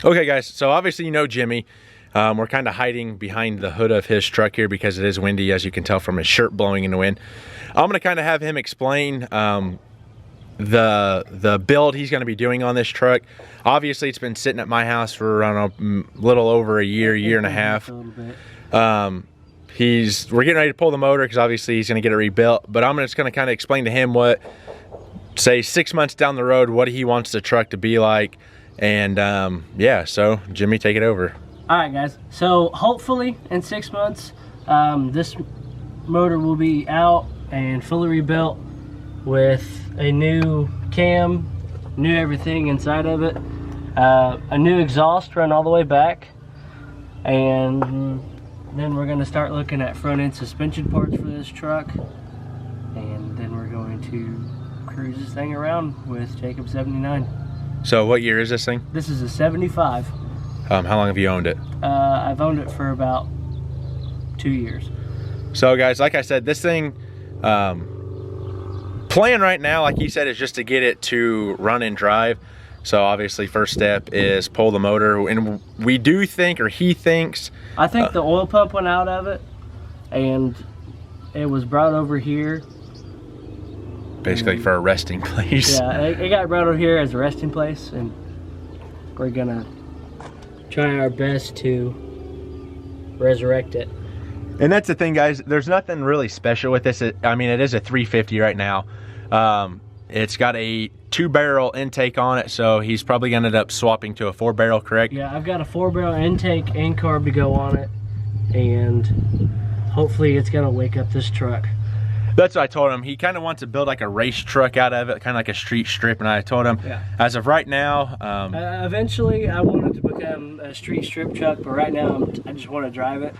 Okay guys, so obviously you know Jimmy. We're kind of hiding behind the hood of his truck here because it is windy, as you can tell from his shirt blowing in the wind. I'm gonna kind of have him explain the build he's gonna be doing on this truck. Obviously it's been sitting at my house for, I don't know, a little over a year and a half. We're getting ready to pull the motor because obviously he's gonna get it rebuilt, but I'm just gonna kind of explain to him what, say 6 months down the road, what he wants the truck to be like. And yeah, so Jimmy, take it over. All right guys, so hopefully in 6 months this motor will be out and fully rebuilt with a new cam, new everything inside of it, a new exhaust run all the way back, and then we're going to start looking at front end suspension parts for this truck, and then we're going to cruise this thing around with Jacob 79. So what year is this thing? This is a 75. How long have you owned it? I've owned it for about 2 years. So guys, like I said, this thing, plan right now, like he said, is just to get it to run and drive. So obviously first step is pull the motor, and we do think, or he thinks, I think the oil pump went out of it and it was brought over here basically for a resting place. Yeah, it got brought over here as a resting place, and we're gonna try our best to resurrect it. And that's the thing, guys, there's nothing really special with this. I mean, it is a 350 right now. It's got a 2-barrel intake on it, so he's probably gonna end up swapping to a 4-barrel, correct? Yeah, I've got a 4-barrel intake and carb to go on it, and hopefully it's gonna wake up this truck. That's what I told him. He kind of wants to build like a race truck out of it, kind of like a street strip, and I told him, yeah, as of right now, eventually I want it to become a street strip truck, but right now I just want to drive it.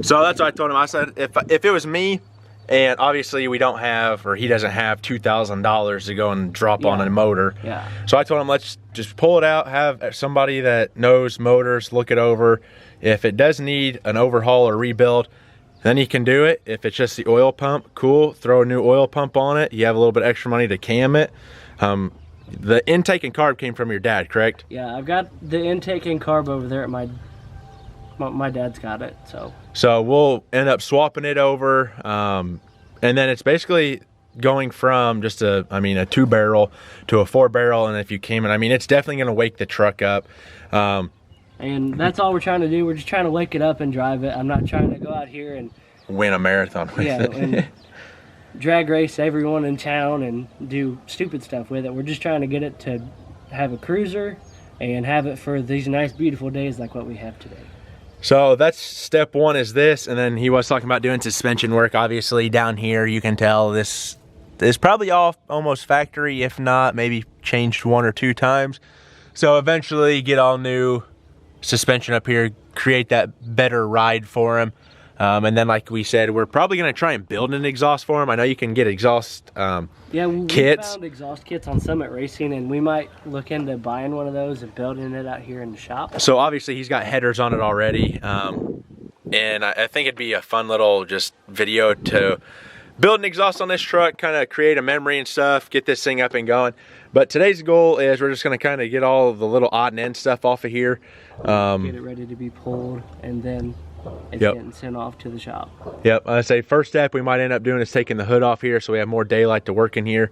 So that's what I told him. I said, if it was me, and obviously we don't have, or he doesn't have $2,000 to go and drop on a motor. Yeah. So I told him, let's just pull it out, have somebody that knows motors look it over. If it does need an overhaul or rebuild, then you can do it. If it's just the oil pump, cool, throw a new oil pump on it. You have a little bit extra money to cam it. The intake and carb came from your dad, correct? Yeah, I've got the intake and carb over there at my dad's got it, so we'll end up swapping it over, and then it's basically going from just a 2-barrel to a 4-barrel, and if you came in, I mean, it's definitely going to wake the truck up. And that's all we're trying to do. We're just trying to wake it up and drive it. I'm not trying to go out here and win a marathon with it. And drag race everyone in town and do stupid stuff with it. We're just trying to get it to have a cruiser and have it for these nice, beautiful days like what we have today. So that's step one, is this, and then he was talking about doing suspension work. Obviously down here you can tell this is probably all almost factory, if not maybe changed 1 or 2 times. So eventually get all new suspension up here, create that better ride for him, and then like we said, we're probably going to try and build an exhaust for him. I know you can get exhaust yeah, we kits. Found exhaust kits on Summit Racing, and we might look into buying one of those and building it out here in the shop. So obviously he's got headers on it already, and I think it'd be a fun little just video to build an exhaust on this truck, kind of create a memory and stuff, get this thing up and going. But today's goal is we're just going to kind of get all of the little odd and end stuff off of here. Get it ready to be pulled, and then it's getting sent off to the shop. Yep, I say first step we might end up doing is taking the hood off here so we have more daylight to work in here.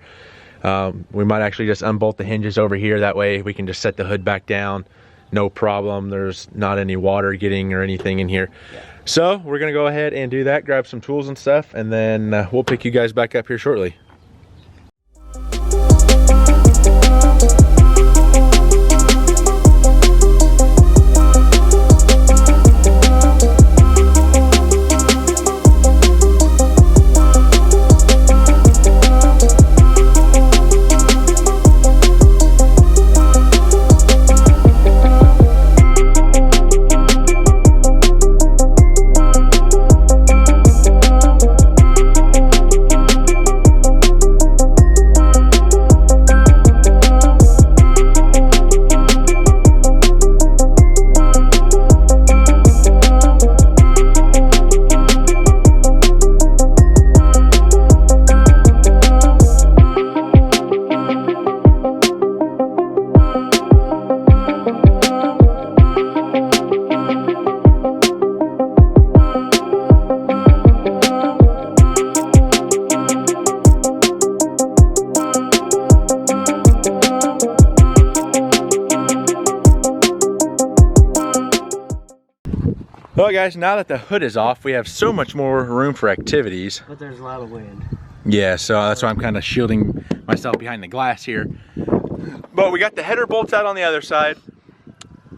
We might actually just unbolt the hinges over here. That way we can just set the hood back down. No problem. There's not any water getting or anything in here. Yeah. So we're going to go ahead and do that, grab some tools and stuff, and then we'll pick you guys back up here shortly. Well guys, now that the hood is off, we have so much more room for activities. But there's a lot of wind. Yeah, so that's why I'm kind of shielding myself behind the glass here. But we got the header bolts out on the other side.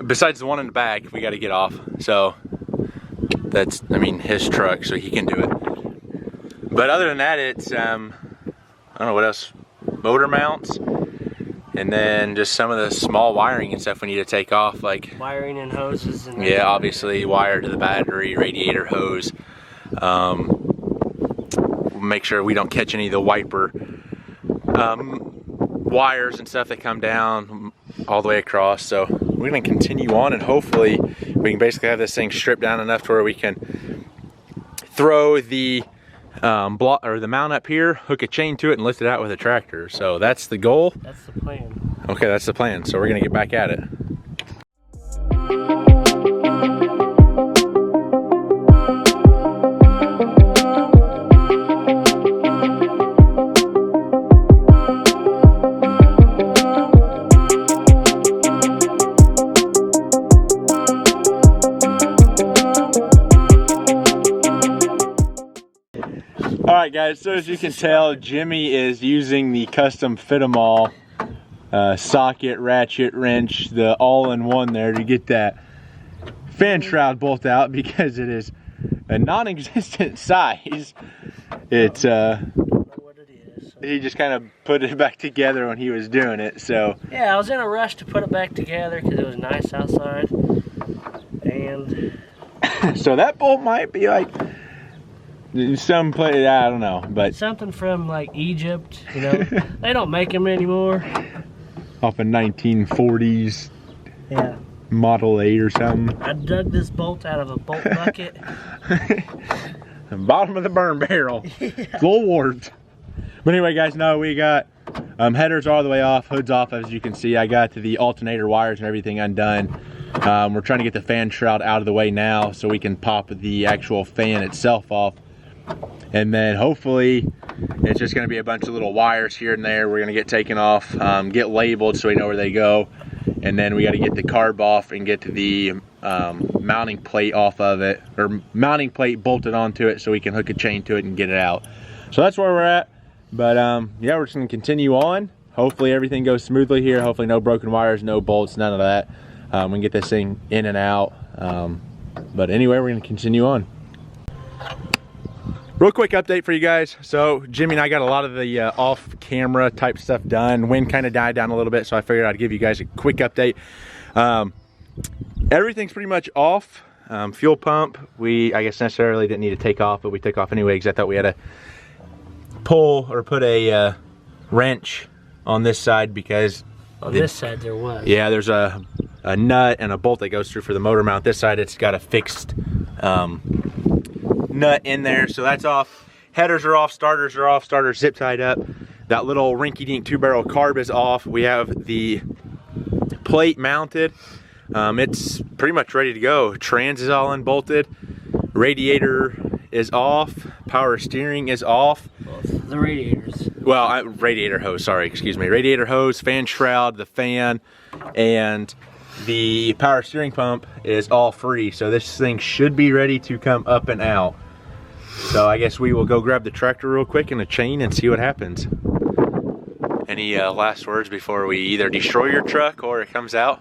Besides the one in the back, we got to get off. So that's, I mean, his truck, so he can do it. But other than that, it's, I don't know what else, motor mounts. And then just some of the small wiring and stuff we need to take off, like wiring and hoses. And yeah, obviously wire to the battery, radiator hose. Make sure we don't catch any of the wiper wires and stuff that come down all the way across. So we're gonna continue on, and hopefully we can basically have this thing stripped down enough to where we can throw the block or the mount up here, hook a chain to it, and lift it out with a tractor. So that's the goal. That's the plan. Okay, that's the plan. So we're gonna get back at it. Alright guys, so as you can tell, Jimmy is using the custom fit 'em all socket, ratchet, wrench, the all-in-one there to get that fan shroud bolt out, because it is a non-existent size. It's he just kind of put it back together when he was doing it. So yeah, I was in a rush to put it back together because it was nice outside, and so that bolt might be like some place, I don't know, but something from like Egypt, you know. They don't make them anymore. Off a 1940s Model 8 or something. I dug this bolt out of a bolt bucket. The bottom of the burn barrel. It's a little warped. But anyway guys, no, we got headers all the way off, hoods off, as you can see. I got the alternator wires and everything undone. We're trying to get the fan shroud out of the way now so we can pop the actual fan itself off. And then hopefully it's just going to be a bunch of little wires here and there we're going to get taken off, get labeled so we know where they go. And then we got to get the carb off and get the mounting plate off of it, or mounting plate bolted onto it so we can hook a chain to it and get it out. So that's where we're at. But yeah, we're just going to continue on. Hopefully everything goes smoothly here. Hopefully no broken wires, no bolts, none of that. We can get this thing in and out. But anyway, we're going to continue on. Real quick update for you guys. So Jimmy and I got a lot of the off-camera type stuff done. Wind kind of died down a little bit, so I figured I'd give you guys a quick update. Everything's pretty much off. Fuel pump, I guess necessarily didn't need to take off, but we took off anyway because I thought we had to pull or put a wrench on this side, because on this side there was. Yeah, there's a nut and a bolt that goes through for the motor mount. This side it's got a fixed nut in there, so that's off. Headers are off, starters are off, starters zip tied up. That little rinky-dink 2-barrel carb is off. We have the plate mounted. It's pretty much ready to go. Trans is all unbolted. Radiator is off. Power steering is off. The radiators. Well, radiator hose, sorry, excuse me. Radiator hose, fan shroud, the fan, and the power steering pump is all free. So this thing should be ready to come up and out. So I guess we will go grab the tractor real quick and a chain and see what happens. Any last words before we either destroy your truck or it comes out?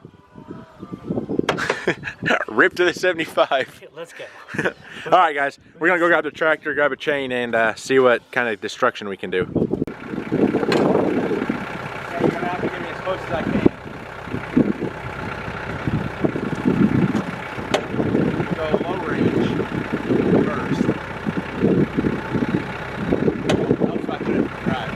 Rip to the 75. Let's go. All right, guys, we're gonna go grab the tractor, grab a chain, and see what kind of destruction we can do. I'm gonna have to get me as close as I can. Go low range first. I'll try to put it right.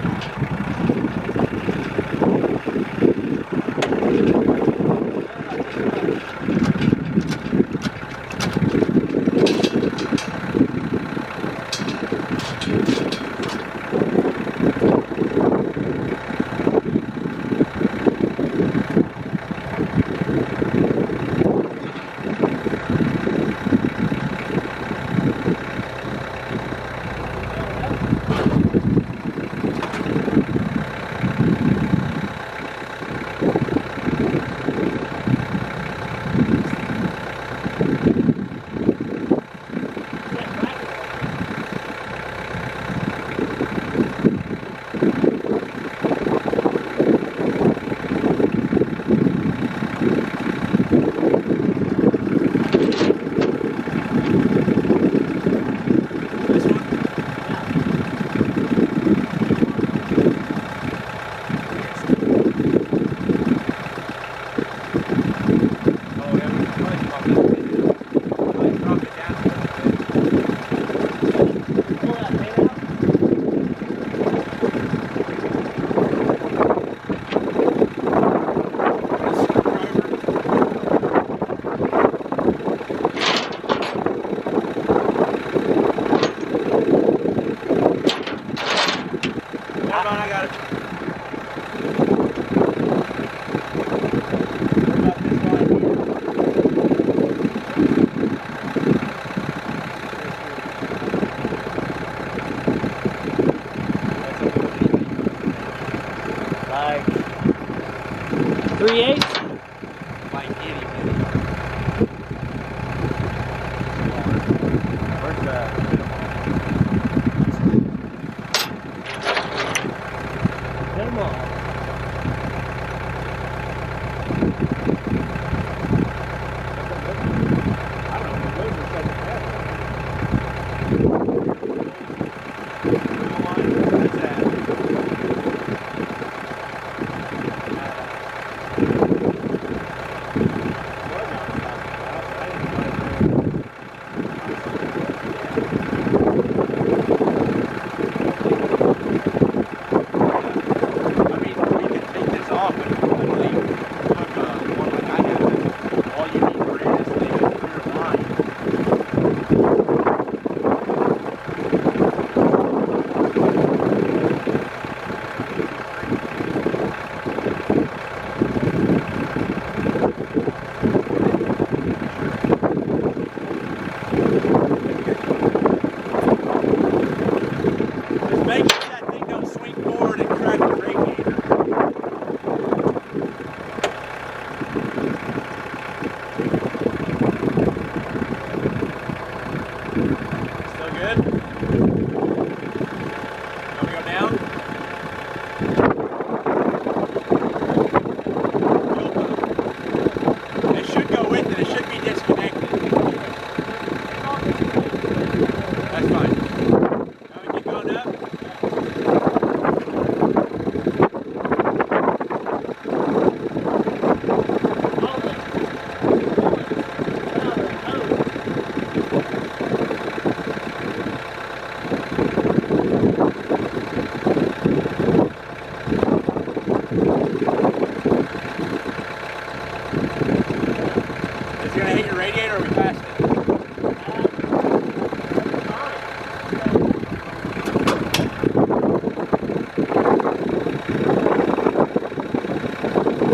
radiator or are we past it?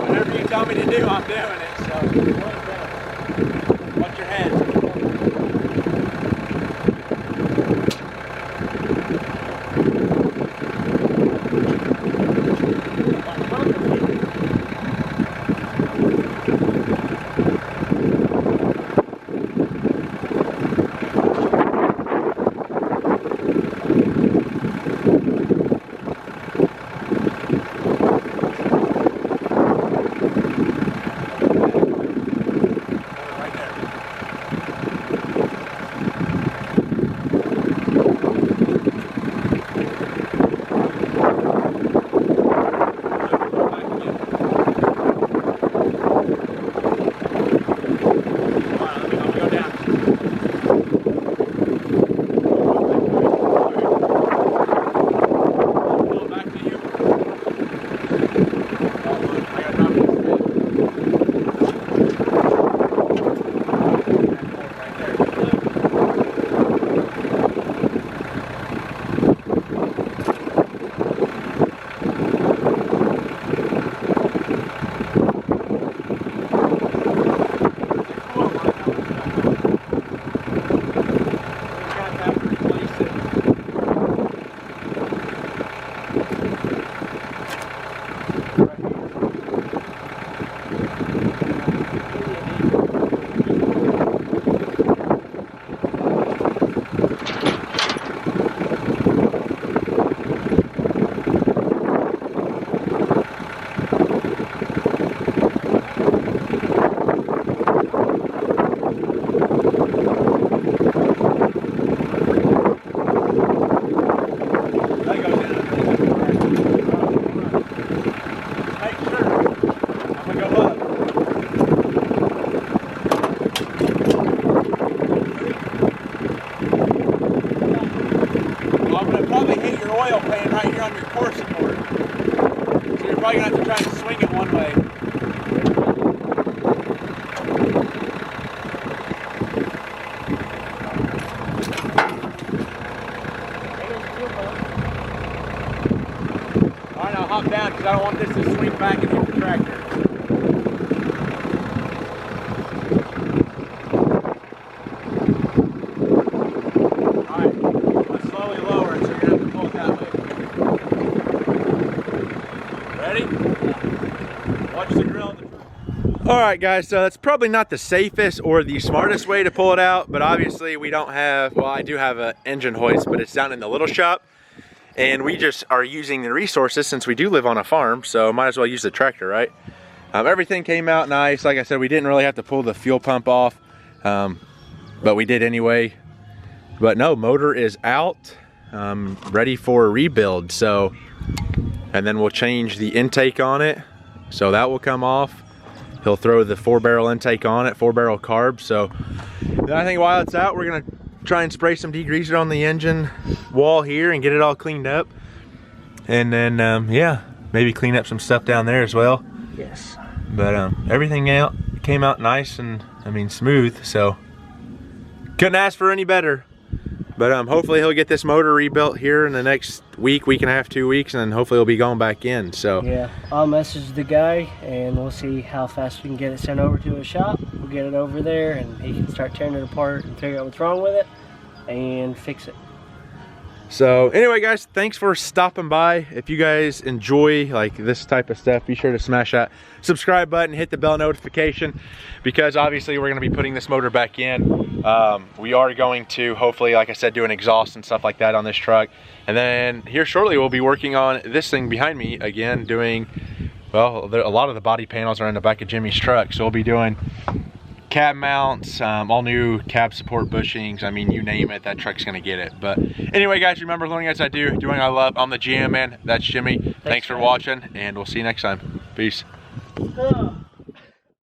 Whatever you tell me to do, I'm doing it, so. Watch your head. probably gonna have to try to swing it one way. Alright, I'll hop down because I don't want this to swing back and hit the tractor. Alright guys, so that's probably not the safest or the smartest way to pull it out, but obviously we don't have, well, I do have an engine hoist, but it's down in the little shop, and we just are using the resources since we do live on a farm, so might as well use the tractor, right? Everything came out nice. Like I said, we didn't really have to pull the fuel pump off, but we did anyway. But no, motor is out, ready for a rebuild, so, and then we'll change the intake on it, so that will come off. He'll throw the 4-barrel intake on it, 4-barrel carb. So then I think while it's out, we're gonna try and spray some degreaser on the engine wall here and get it all cleaned up. And then, yeah, maybe clean up some stuff down there as well. Yes. But everything came out nice and, I mean, smooth. So couldn't ask for any better. But hopefully he'll get this motor rebuilt here in the next week and a half, 2 weeks, and then hopefully he'll be going back in. So yeah, I'll message the guy and we'll see how fast we can get it sent over to a shop. We'll get it over there and he can start tearing it apart and figure out what's wrong with it and fix it. So anyway guys, thanks for stopping by. If you guys enjoy like this type of stuff, be sure to smash that subscribe button, hit the bell notification, because obviously we're going to be putting this motor back in. We are going to hopefully, like I said, do an exhaust and stuff like that on this truck, and then here shortly we'll be working on this thing behind me again, doing, well, a lot of the body panels are in the back of Jimmy's truck, so we'll be doing cab mounts, all new cab support bushings. I mean, you name it, that truck's gonna get it. But anyway guys, remember, learning as I do, doing I love. I'm the GM man, that's Jimmy. Thanks for watching, and we'll see you next time. Peace.